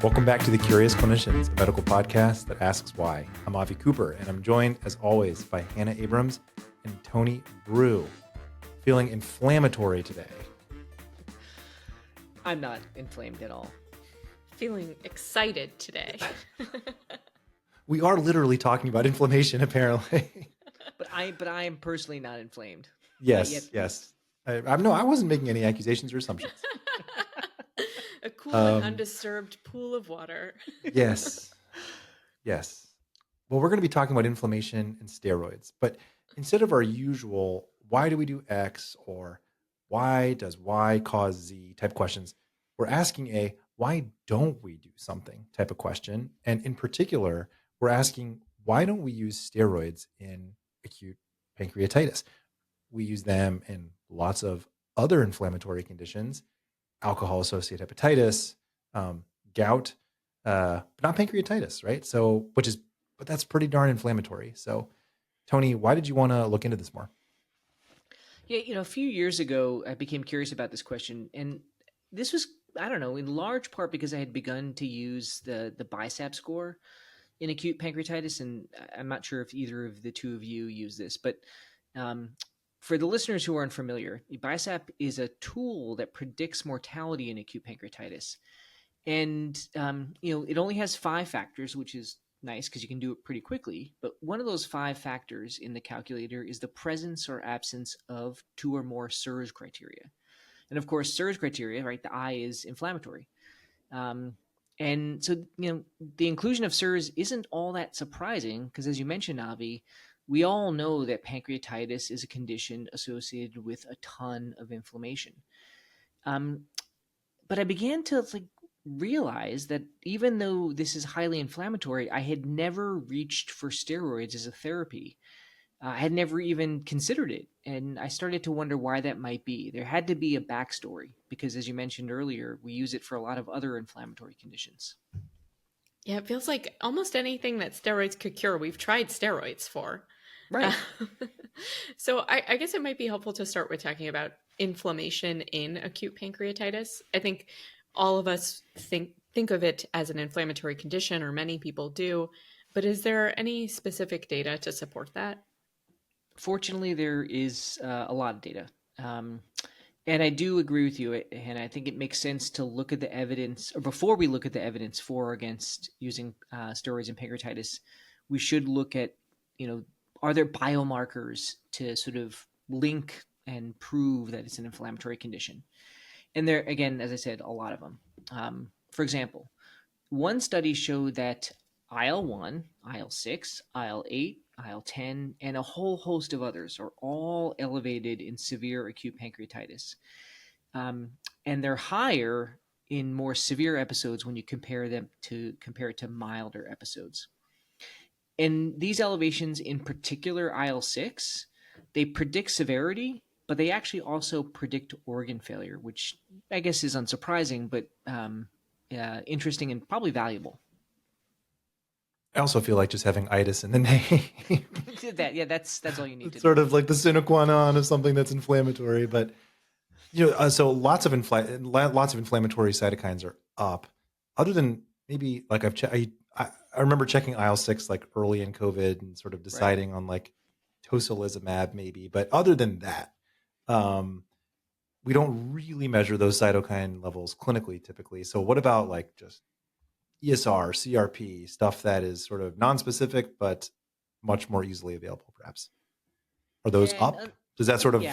Welcome back to The Curious Clinicians, a medical podcast that asks why. I'm Avi Cooper, and I'm joined, as always, by Hannah Abrams and Tony Brew. Feeling inflammatory today. I'm not inflamed at all. Feeling excited today. We are literally talking about inflammation, apparently. But I am personally not inflamed. Yes. I wasn't making any accusations or assumptions. A cool and undisturbed pool of water. Yes. Well, we're going to be talking about inflammation and steroids, but instead of our usual, why do we do X or why does Y cause Z type questions, we're asking a why don't we do something type of question. And in particular, we're asking why don't we use steroids in acute pancreatitis? We use them in lots of other inflammatory conditions, alcohol-associated hepatitis, gout, but not pancreatitis, right? But that's pretty darn inflammatory. So, Tony, why did you want to look into this more? Yeah, a few years ago, I became curious about this question, and this was, I don't know, in large part because I had begun to use the BISAP score in acute pancreatitis, and I'm not sure if either of the two of you use this, but for the listeners who aren't familiar, BISAP is a tool that predicts mortality in acute pancreatitis. And, it only has 5 factors, which is nice because you can do it pretty quickly. But one of those 5 factors in the calculator is the presence or absence of 2 or more SIRS criteria. And of course, SIRS criteria, right, the I is inflammatory. And so, the inclusion of SIRS isn't all that surprising because, as you mentioned, Avi, we all know that pancreatitis is a condition associated with a ton of inflammation. But I began to realize that even though this is highly inflammatory, I had never reached for steroids as a therapy. I had never even considered it. And I started to wonder why that might be. There had to be a backstory because, as you mentioned earlier, we use it for a lot of other inflammatory conditions. Yeah, it feels like almost anything that steroids could cure, we've tried steroids for. Right. So I guess it might be helpful to start with talking about inflammation in acute pancreatitis. I think all of us think of it as an inflammatory condition, or many people do, but is there any specific data to support that? Fortunately, there is a lot of data. And I do agree with you, and I think it makes sense to look at the evidence, or before we look at the evidence for or against using steroids in pancreatitis, we should look at, are there biomarkers to sort of link and prove that it's an inflammatory condition? And there, again, as I said, a lot of them. For example, one study showed that IL-1, IL-6, IL-8, IL-10, and a whole host of others are all elevated in severe acute pancreatitis. And they're higher in more severe episodes when you compare it to milder episodes. And these elevations, in particular IL-6, they predict severity, but they actually also predict organ failure, which I guess is unsurprising, but interesting and probably valuable. I also feel like just having itis in the name. That's all you need to do. Sort of like the sine qua non of something that's inflammatory. But, so lots of inflammatory cytokines are up. Other than maybe I remember checking IL-6 early in COVID and sort of deciding on tocilizumab maybe. But other than that, we don't really measure those cytokine levels clinically typically. So what about just ESR, CRP, stuff that is sort of non-specific but much more easily available, perhaps? Are those up? Does that sort of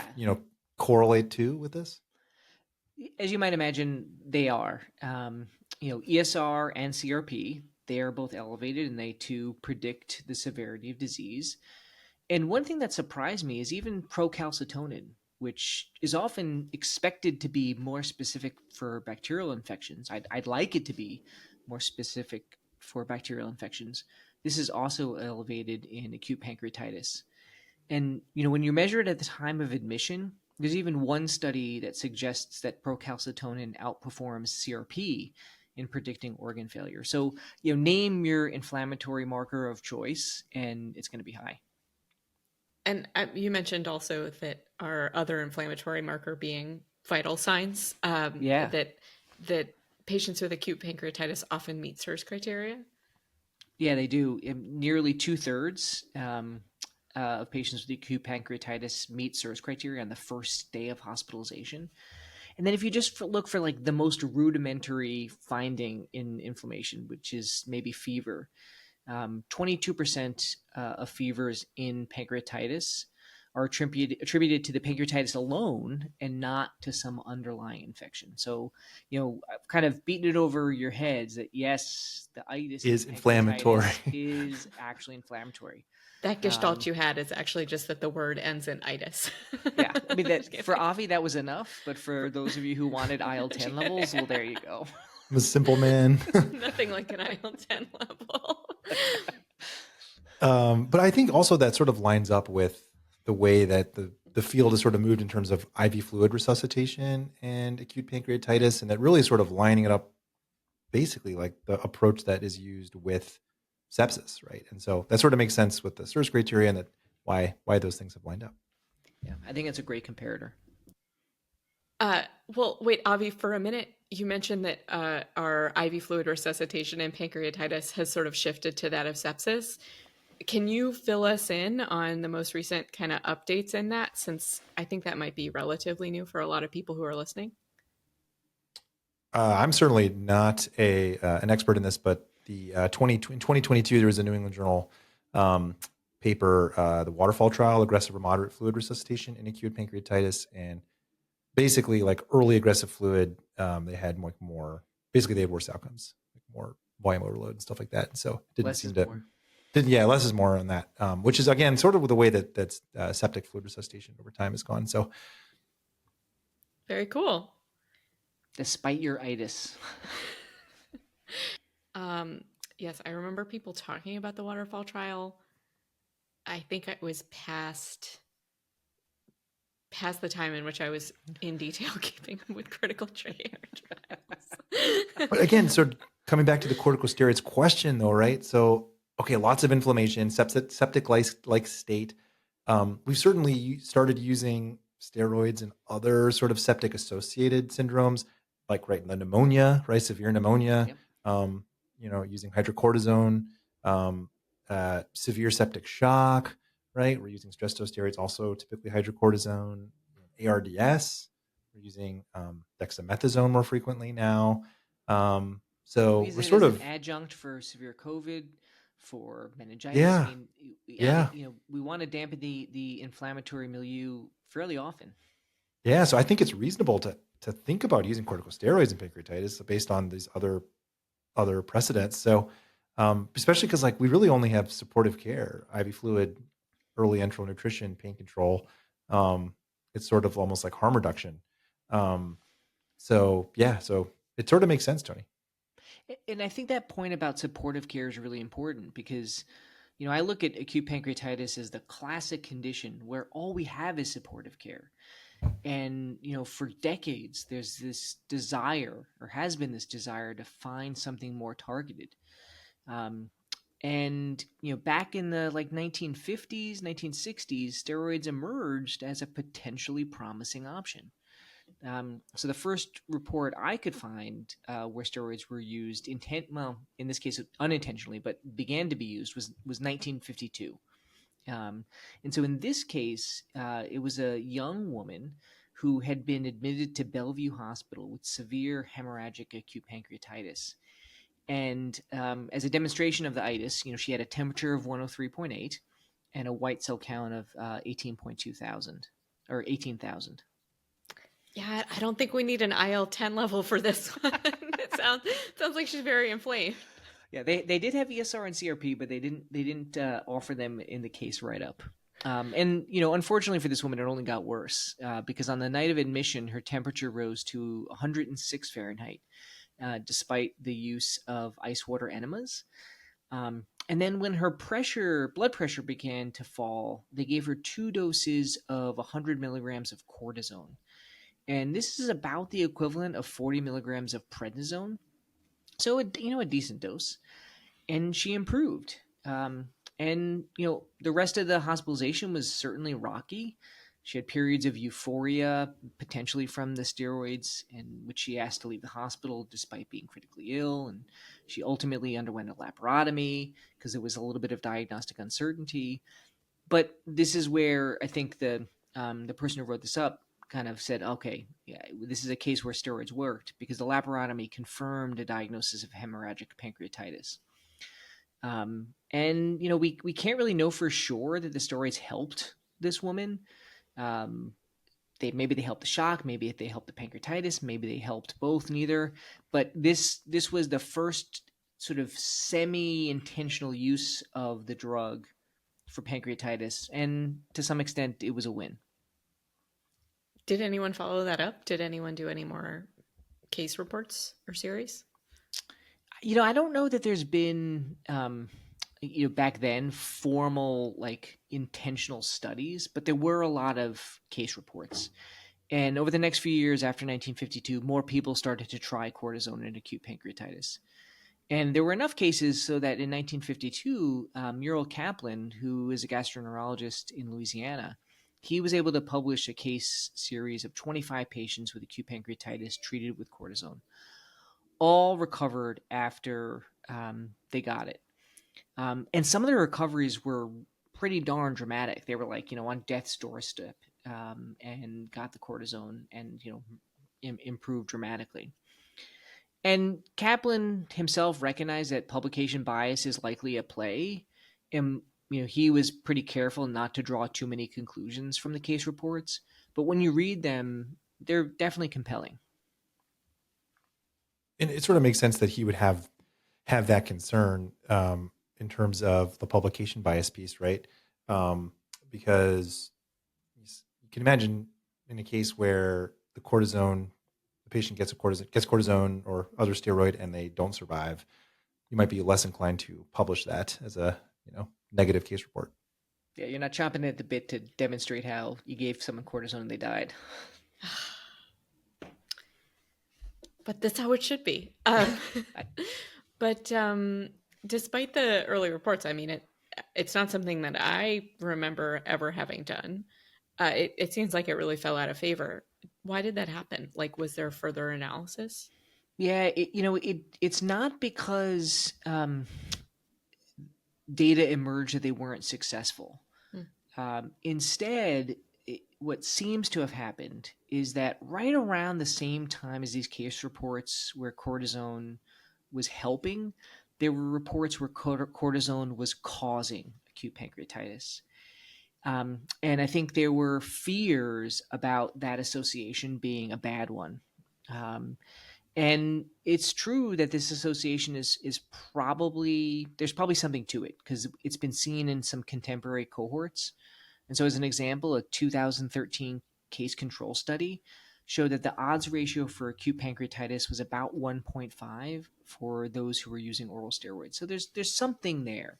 correlate too with this? As you might imagine, they are. ESR and CRP, they are both elevated, and they too predict the severity of disease. And one thing that surprised me is even procalcitonin, which is often expected to be more specific for bacterial infections. I'd like it to be more specific for bacterial infections. This is also elevated in acute pancreatitis. And, when you measure it at the time of admission, there's even one study that suggests that procalcitonin outperforms CRP in predicting organ failure. So, name your inflammatory marker of choice, and it's going to be high. And you mentioned also that our other inflammatory marker being vital signs. That patients with acute pancreatitis often meet SIRS criteria? Yeah, they do. Nearly 2/3 of patients with acute pancreatitis meet SIRS criteria on the first day of hospitalization. And then if you just look for like the most rudimentary finding in inflammation, which is maybe fever, 22% of fevers in pancreatitis are attributed to the pancreatitis alone and not to some underlying infection. So, I've kind of beaten it over your heads that yes, the itis Is in inflammatory. pancreatitis is actually inflammatory. That gestalt you had is actually just that the word ends in itis. Yeah, I mean Just that for kidding. Avi that was enough, but for those of you who wanted IL-10 levels, well, there you go. I'm a simple man. Nothing like an IL-10 level. But I think also that sort of lines up with the way that the field has sort of moved in terms of IV fluid resuscitation and acute pancreatitis, and that really is sort of lining it up basically like the approach that is used with sepsis, right? And so that sort of makes sense with the SIRS criteria and that why those things have lined up. Yeah, I think it's a great comparator. Well, wait, Avi, for a minute, you mentioned that our IV fluid resuscitation and pancreatitis has sort of shifted to that of sepsis. Can you fill us in on the most recent kind of updates in that, since I think that might be relatively new for a lot of people who are listening? I'm certainly not an expert in this, but in 2022, there was a New England Journal paper, the Waterfall Trial, Aggressive or Moderate Fluid Resuscitation in Acute Pancreatitis. And basically, like early aggressive fluid, they had basically they had worse outcomes, like more volume overload and stuff like that. And so it didn't Less seem is to, more. less is more on that, which is again, sort of with the way that's septic fluid resuscitation over time has gone. So Very cool. Despite your itis. Yes, I remember people talking about the Waterfall Trial. I think it was past the time in which I was in detail keeping with critical care trials. But again, so coming back to the corticosteroids question though, right? So, okay, lots of inflammation, septic-like state. We've certainly started using steroids and other sort of septic-associated syndromes, like the pneumonia, right? Severe pneumonia, Yep. Using hydrocortisone, severe septic shock, right? We're using stress dose steroids, also typically hydrocortisone, ARDS. We're using dexamethasone more frequently now. So We use we're it sort as of, an adjunct for severe COVID, for meningitis. yeah, I mean, yeah. we want to dampen the inflammatory milieu fairly often. Yeah, so I think it's reasonable to think about using corticosteroids in pancreatitis based on these other precedents. So, especially because like we really only have supportive care, IV fluid, early enteral nutrition, pain control. It's sort of almost like harm reduction. So yeah, so it sort of makes sense, Tony. And I think that point about supportive care is really important because, I look at acute pancreatitis as the classic condition where all we have is supportive care. And, for decades, there's this desire, or has been this desire, to find something more targeted. And, back in the 1950s, 1960s, steroids emerged as a potentially promising option. So the first report I could find where steroids were used, in this case unintentionally, but began to be used, was 1952. And so in this case, it was a young woman who had been admitted to Bellevue Hospital with severe hemorrhagic acute pancreatitis. And as a demonstration of the itis, she had a temperature of 103.8 and a white cell count of 18.2 thousand or 18,000. Yeah, I don't think we need an IL-10 level for this one. It sounds like she's very inflamed. Yeah, they did have ESR and CRP, but they didn't offer them in the case write-up. And unfortunately for this woman, it only got worse because on the night of admission, her temperature rose to 106 Fahrenheit, despite the use of ice water enemas. And then when her blood pressure began to fall, they gave her 2 doses of 100 milligrams of cortisone. And this is about the equivalent of 40 milligrams of prednisone. So, a decent dose. And she improved. And, the rest of the hospitalization was certainly rocky. She had periods of euphoria, potentially from the steroids, in which she asked to leave the hospital despite being critically ill. And she ultimately underwent a laparotomy because there was a little bit of diagnostic uncertainty. But this is where I think the person who wrote this up kind of said, okay, yeah, this is a case where steroids worked because the laparotomy confirmed a diagnosis of hemorrhagic pancreatitis. And we can't really know for sure that the steroids helped this woman. Um, maybe they helped the shock, maybe they helped the pancreatitis, maybe they helped both, neither. But this was the first sort of semi-intentional use of the drug for pancreatitis, and to some extent, it was a win. Did anyone follow that up? Did anyone do any more case reports or series? I don't know that there's been back then formal like intentional studies, but there were a lot of case reports. And over the next few years after 1952, more people started to try cortisone in acute pancreatitis. And there were enough cases so that in 1952, Muriel Kaplan, who is a gastroenterologist in Louisiana, he was able to publish a case series of 25 patients with acute pancreatitis treated with cortisone. All recovered after they got it. And some of the recoveries were pretty darn dramatic. They were like, on death's doorstep, and got the cortisone and, improved dramatically. And Kaplan himself recognized that publication bias is likely at play. And, he was pretty careful not to draw too many conclusions from the case reports. But when you read them, they're definitely compelling. And it sort of makes sense that he would have that concern in terms of the publication bias piece, right? Because you can imagine in a case where the patient gets cortisone or other steroid and they don't survive, you might be less inclined to publish that as a negative case report. Yeah, you're not chomping at the bit to demonstrate how you gave someone cortisone and they died. But that's how it should be. But despite the early reports, I mean, it's not something that I remember ever having done. It seems like it really fell out of favor. Why did that happen? Like, was there further analysis? Yeah, it's not because data emerged that they weren't successful. Instead, what seems to have happened is that right around the same time as these case reports where cortisone was helping, there were reports where cortisone was causing acute pancreatitis. And I think there were fears about that association being a bad one. And it's true that this association is probably, there's probably something to it because it's been seen in some contemporary cohorts. And so as an example, a 2013 case control study showed that the odds ratio for acute pancreatitis was about 1.5 for those who were using oral steroids. So there's something there.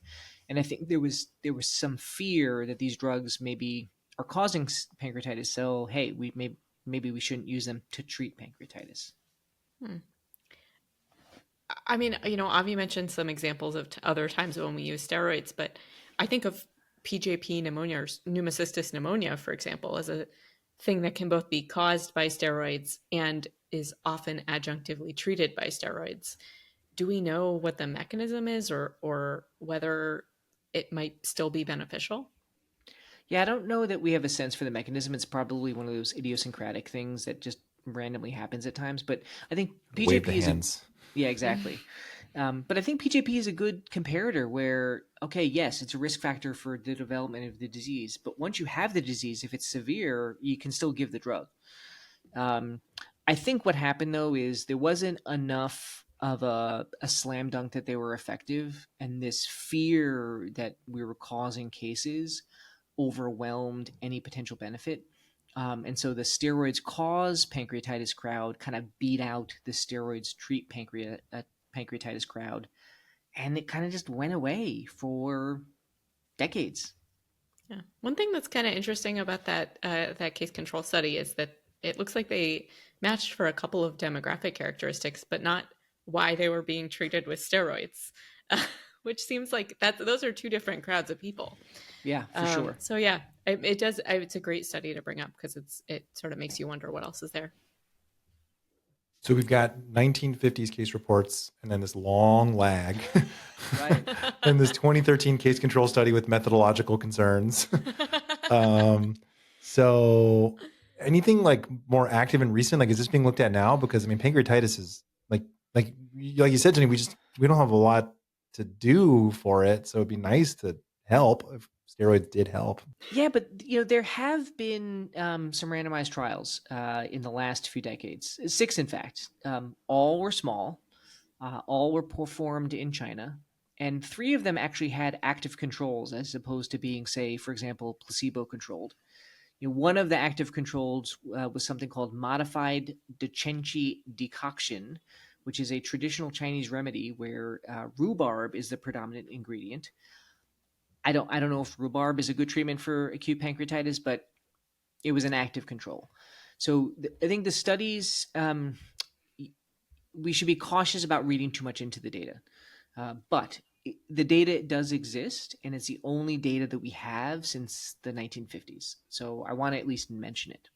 And I think there was some fear that these drugs maybe are causing pancreatitis. So, hey, maybe we shouldn't use them to treat pancreatitis. I mean, Avi mentioned some examples of other times when we use steroids, but I think of PJP pneumonia or pneumocystis pneumonia, for example, as a thing that can both be caused by steroids and is often adjunctively treated by steroids. Do we know what the mechanism is or whether it might still be beneficial? Yeah, I don't know that we have a sense for the mechanism. It's probably one of those idiosyncratic things that just randomly happens at times. But I think PJP is yeah, exactly. But I think PJP is a good comparator where, okay, yes, it's a risk factor for the development of the disease. But once you have the disease, if it's severe, you can still give the drug. I think what happened, though, is there wasn't enough of a slam dunk that they were effective. And this fear that we were causing cases overwhelmed any potential benefit. And so the steroids cause pancreatitis crowd kind of beat out the steroids treat pancreatitis crowd. And it kind of just went away for decades. Yeah. One thing that's kind of interesting about that case control study is that it looks like they matched for a couple of demographic characteristics, but not why they were being treated with steroids, which seems like those are two different crowds of people. Yeah, for sure. So yeah, it does. It's a great study to bring up because it sort of makes you wonder what else is there. So we've got 1950s case reports and then this long lag. Right. And this 2013 case control study with methodological concerns. So anything like more active and recent, like is this being looked at now? Because I mean, pancreatitis is like you said, Jenny, we don't have a lot to do for it. So it'd be nice to help if steroids did help. Yeah, but there have been some randomized trials in the last few decades. 6, in fact. All were small. All were performed in China, and 3 of them actually had active controls, as opposed to being, say, for example, placebo-controlled. One of the active controls was something called modified dechenchi decoction, which is a traditional Chinese remedy where rhubarb is the predominant ingredient. I don't know if rhubarb is a good treatment for acute pancreatitis, but it was an active control. So I think the studies, we should be cautious about reading too much into the data. But the data does exist, and it's the only data that we have since the 1950s. So I want to at least mention it.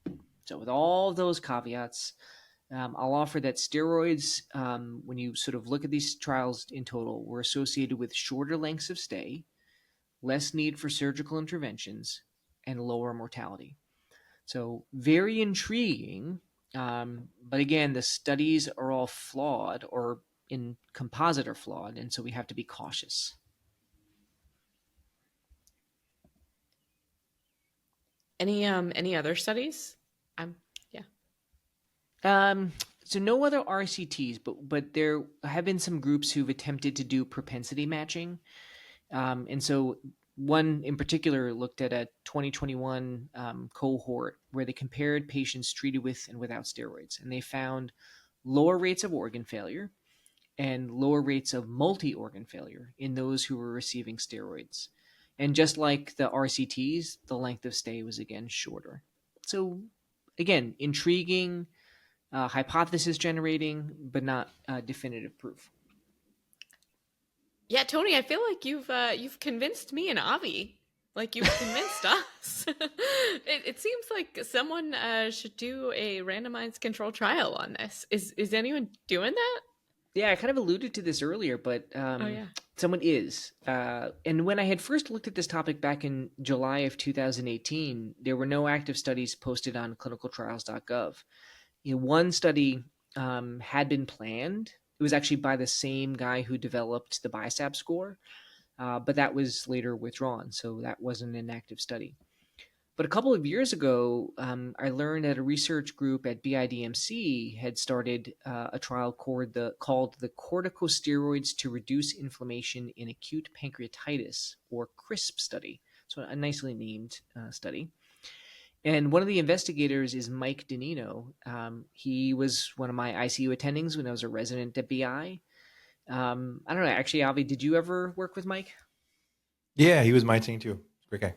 So with all those caveats, I'll offer that steroids, when you sort of look at these trials in total, were associated with shorter lengths of stay, less need for surgical interventions, and lower mortality. So very intriguing. But again, the studies are all flawed, or in composite are flawed, and so we have to be cautious. Any other studies? So no other RCTs, but there have been some groups who've attempted to do propensity matching. And so one in particular looked at a 2021 cohort where they compared patients treated with and without steroids, and they found lower rates of organ failure and lower rates of multi-organ failure in those who were receiving steroids. And just like the RCTs, the length of stay was again shorter. So again, intriguing, hypothesis generating, but not definitive proof. Yeah, Tony, I feel like you've convinced me and Avi. Like you've convinced us. It seems like someone should do a randomized control trial on this. Is anyone doing that? Yeah, I kind of alluded to this earlier, but someone is. And when I had first looked at this topic back in July of 2018, there were no active studies posted on clinicaltrials.gov. One study had been planned. It was actually by the same guy who developed the BISAP score, but that was later withdrawn, so that wasn't an active study. But a couple of years ago, I learned that a research group at BIDMC had started a trial called the Corticosteroids to Reduce Inflammation in Acute Pancreatitis, or CRISP study. So a nicely named study. And one of the investigators is Mike Danino. He was one of my ICU attendings when I was a resident at BI. I don't know, actually, Avi, did you ever work with Mike? Yeah, he was my team too. Great guy.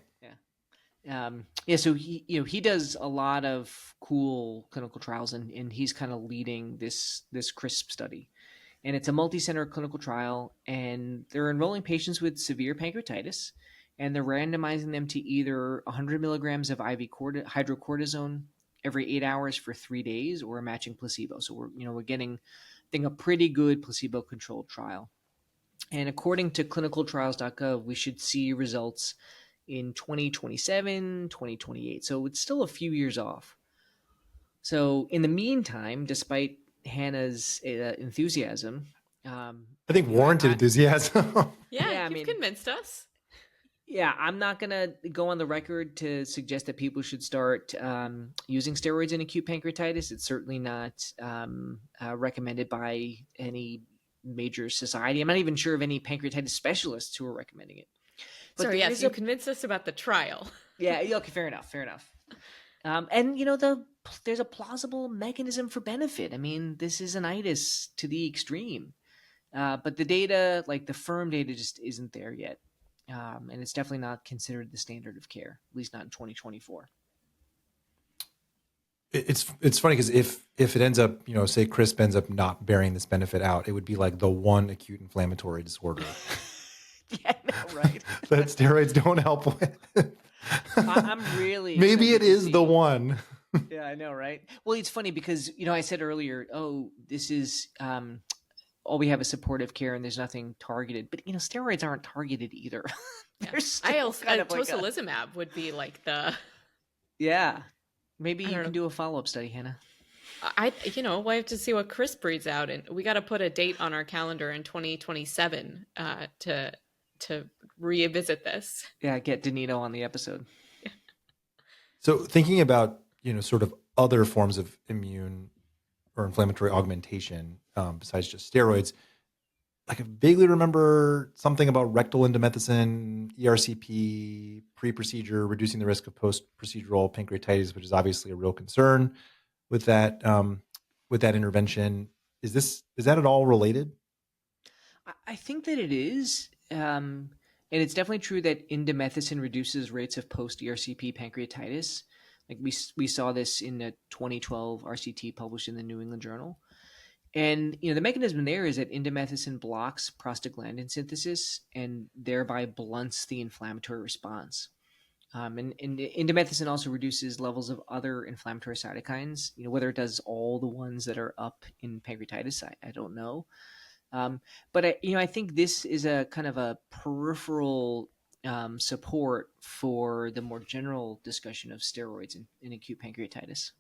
So he does a lot of cool clinical trials, and he's kind of leading this CRISP study. And it's a multi-center clinical trial, and they're enrolling patients with severe pancreatitis, and they're randomizing them to either 100 milligrams of IV hydrocortisone every 8 hours for 3 days, or a matching placebo. So we're getting, I think, a pretty good placebo-controlled trial. And according to clinicaltrials.gov, we should see results in 2027, 2028. So it's still a few years off. So in the meantime, despite Hannah's enthusiasm, I think warranted enthusiasm. Yeah, you've convinced us. Yeah, I'm not going to go on the record to suggest that people should start using steroids in acute pancreatitis. It's certainly not recommended by any major society. I'm not even sure of any pancreatitis specialists who are recommending it. But sorry, yes, you convinced us about the trial. Yeah, okay, fair enough. And there's a plausible mechanism for benefit. I mean, this is an itis to the extreme. But the data, like the firm data, just isn't there yet. And it's definitely not considered the standard of care, at least not in 2024. It's funny because if it ends up, say CRISP ends up not bearing this benefit out, it would be like the one acute inflammatory disorder. Yeah, I know, right? that steroids don't help with. I'm really Maybe excited it to is see. the one. Yeah, I know, right? Well, it's funny because, I said earlier, oh, this is all we have is supportive care and there's nothing targeted. But, steroids aren't targeted either. Yeah. They're still kind of like tocilizumab would be like the. Yeah. Maybe I you don't can know. do a follow-up study, Hannah. We'll have to see what Chris breeds out, and we got to put a date on our calendar in 2027 to revisit this. Yeah, get Danilo on the episode. So thinking about, sort of other forms of immune or inflammatory augmentation besides just steroids, I can vaguely remember something about rectal indomethacin, ERCP, pre-procedure, reducing the risk of post-procedural pancreatitis, which is obviously a real concern with that intervention. Is that at all related? I think that it is. And it's definitely true that indomethacin reduces rates of post-ERCP pancreatitis. Like we saw this in the 2012 RCT published in the New England Journal. And the mechanism there is that indomethacin blocks prostaglandin synthesis and thereby blunts the inflammatory response. And indomethacin also reduces levels of other inflammatory cytokines. Whether it does all the ones that are up in pancreatitis, I don't know. But I think this is a kind of a peripheral support for the more general discussion of steroids in acute pancreatitis.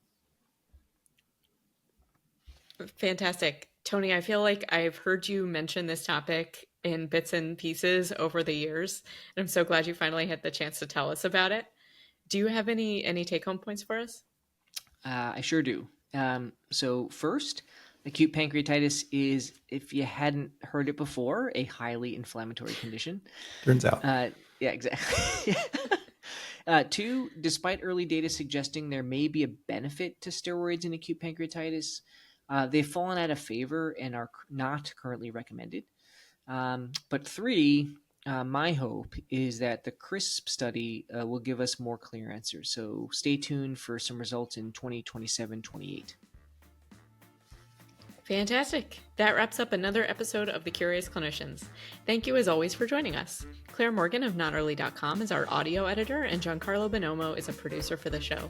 Fantastic. Tony, I feel like I've heard you mention this topic in bits and pieces over the years, and I'm so glad you finally had the chance to tell us about it. Do you have any take-home points for us? I sure do. So first, acute pancreatitis is, if you hadn't heard it before, a highly inflammatory condition. Turns out. Yeah, exactly. Two, despite early data suggesting there may be a benefit to steroids in acute pancreatitis, they've fallen out of favor and are not currently recommended. But three, my hope is that the CRISP study will give us more clear answers. So stay tuned for some results in 2027-28. Fantastic. That wraps up another episode of The Curious Clinicians. Thank you as always for joining us. Claire Morgan of notearly.com is our audio editor, and Giancarlo Bonomo is a producer for the show.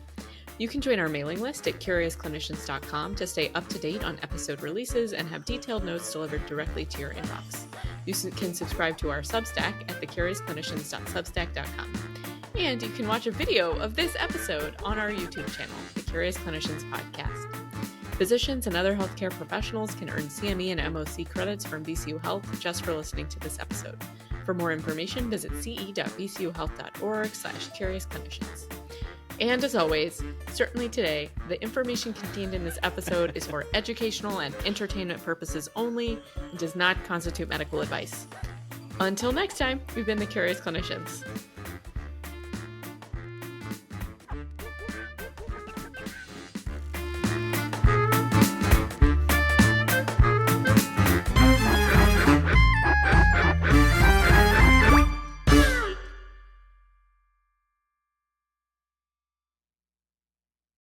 You can join our mailing list at curiousclinicians.com to stay up to date on episode releases and have detailed notes delivered directly to your inbox. You can subscribe to our Substack at thecuriousclinicians.substack.com. And you can watch a video of this episode on our YouTube channel, The Curious Clinicians Podcast. Physicians and other healthcare professionals can earn CME and MOC credits from VCU Health just for listening to this episode. For more information, visit ce.vcuhealth.org/curiousclinicians. And as always, certainly today, the information contained in this episode is for educational and entertainment purposes only and does not constitute medical advice. Until next time, we've been the Curious Clinicians.